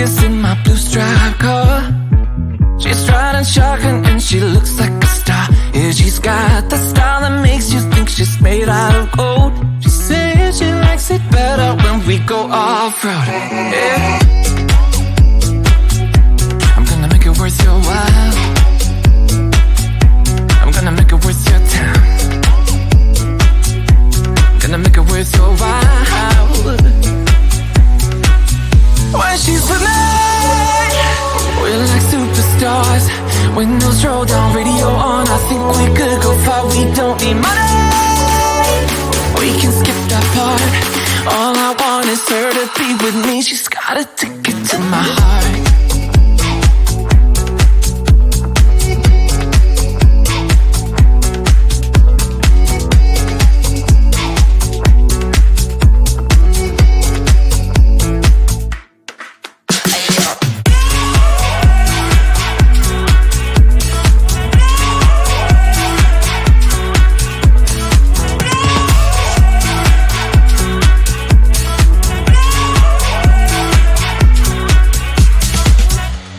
Vegas in my blue striped car. She's riding shotgun and she looks like a star. Yeah, she's got the style that makes you think she's made out of gold. She says she likes it better when we go off-road. Yeah. I'm gonna make it worth your while. I'm gonna make it worth your time. Gonna make it worth your while. When she's with me, we're like superstars. Windows roll down, radio on. I think we could go far. We don't need money. We can skip that part. All I want is her to be with me. She's got a ticket to my heart.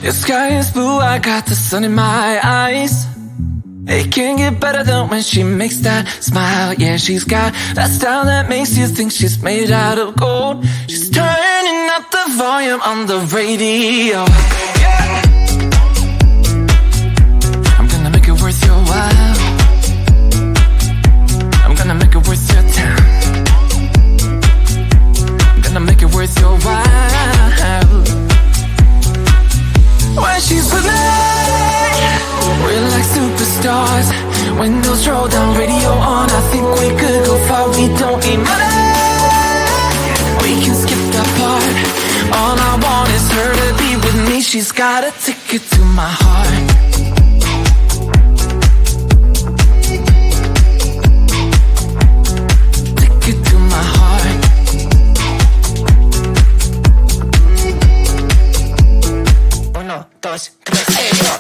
The sky is blue, I got the sun in my eyes. It can't get better than when she makes that smile. Yeah, she's got that style that makes you think she's made out of gold. She's turning up the volume on the radio. Yeah. I'm gonna make it worth your while. I'm gonna make it worth your time. I'm gonna make it worth your while. When she's with me, we're like superstars. Windows roll down, radio on. I think we could go far. We don't need money. We can skip that part. All I want is her to be with me. She's got a ticket to my heart. Ticket to my heart. Uno, dos, tres, go.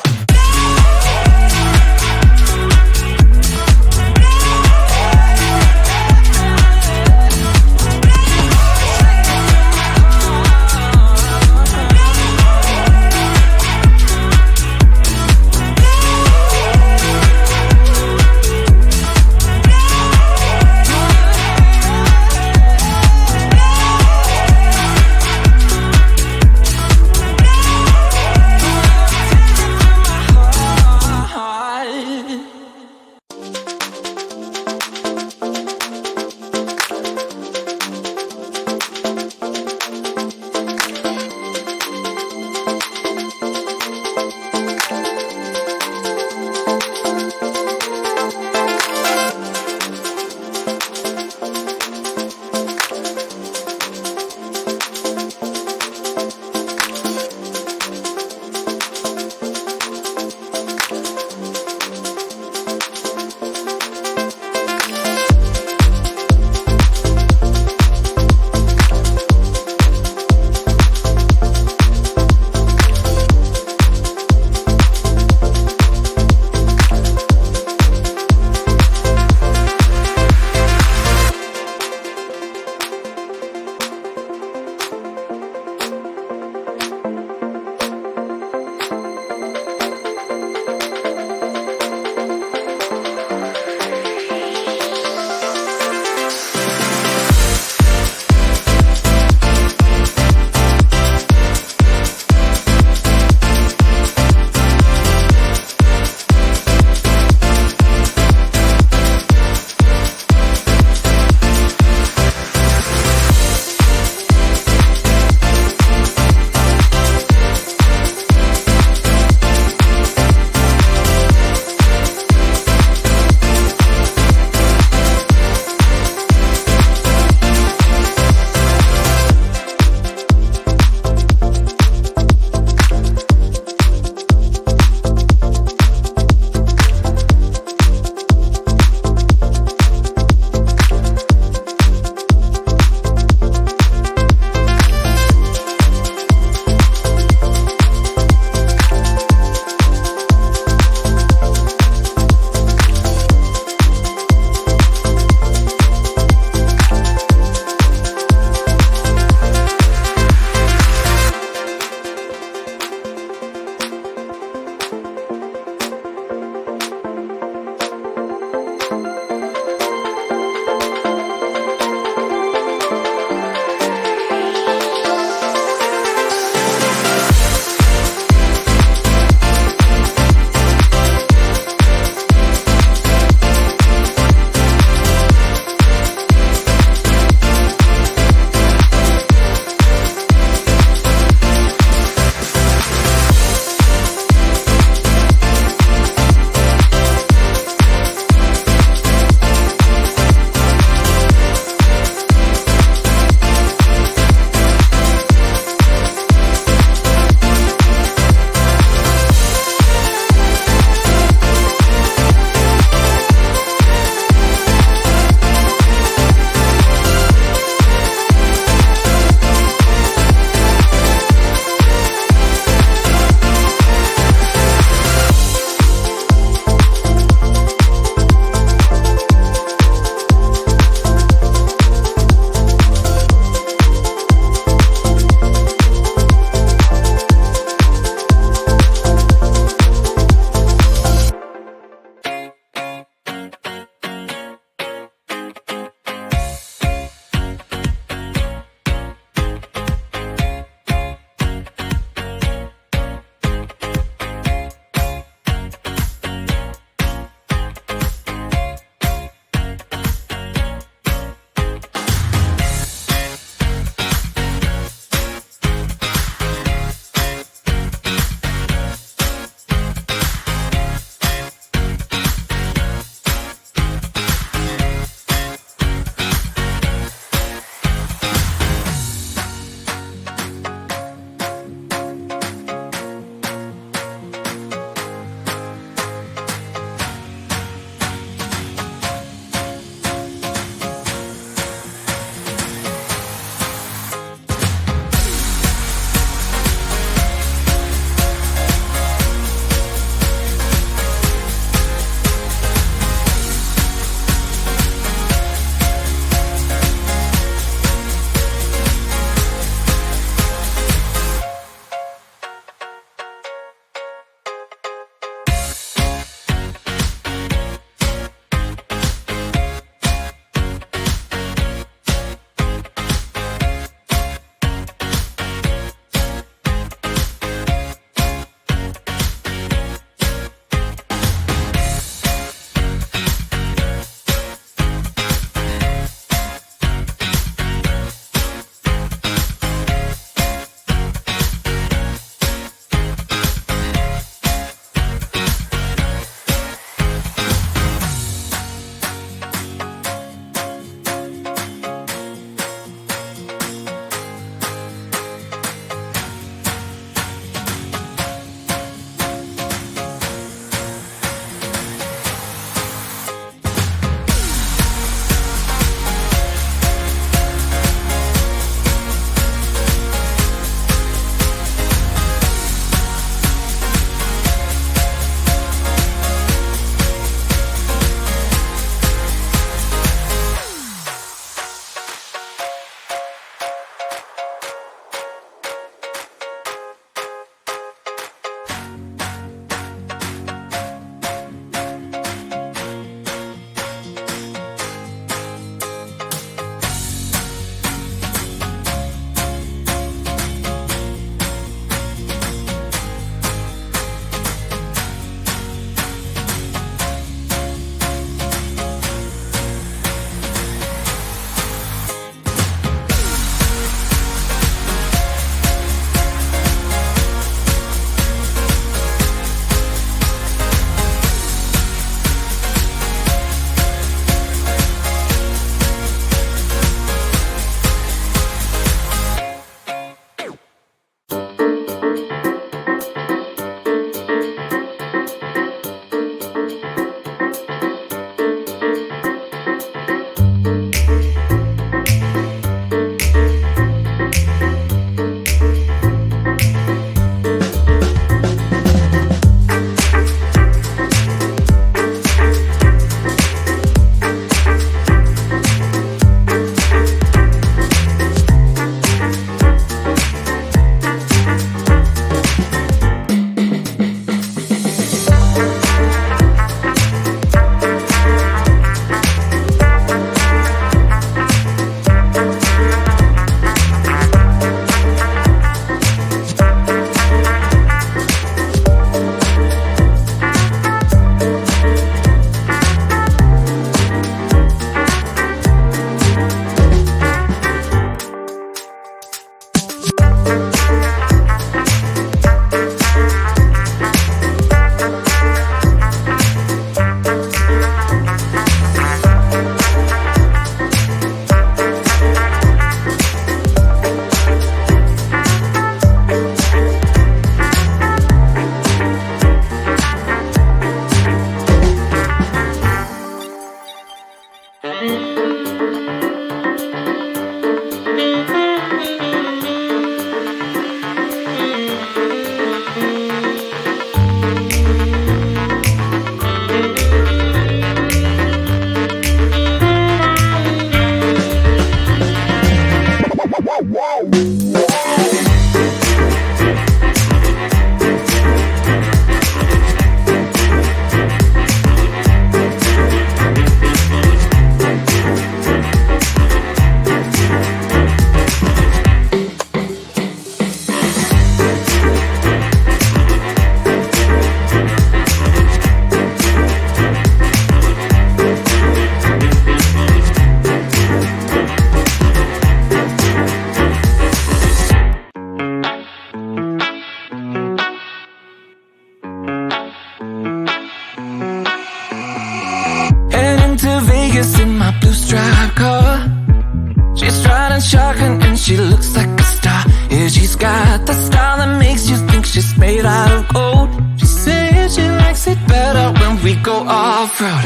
shotgun and she looks like a star. Yeah, she's got the style that makes you think she's made out of gold. She says she likes it better when we go off-road.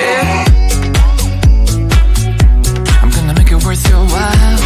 Yeah. I'm gonna make it worth your while.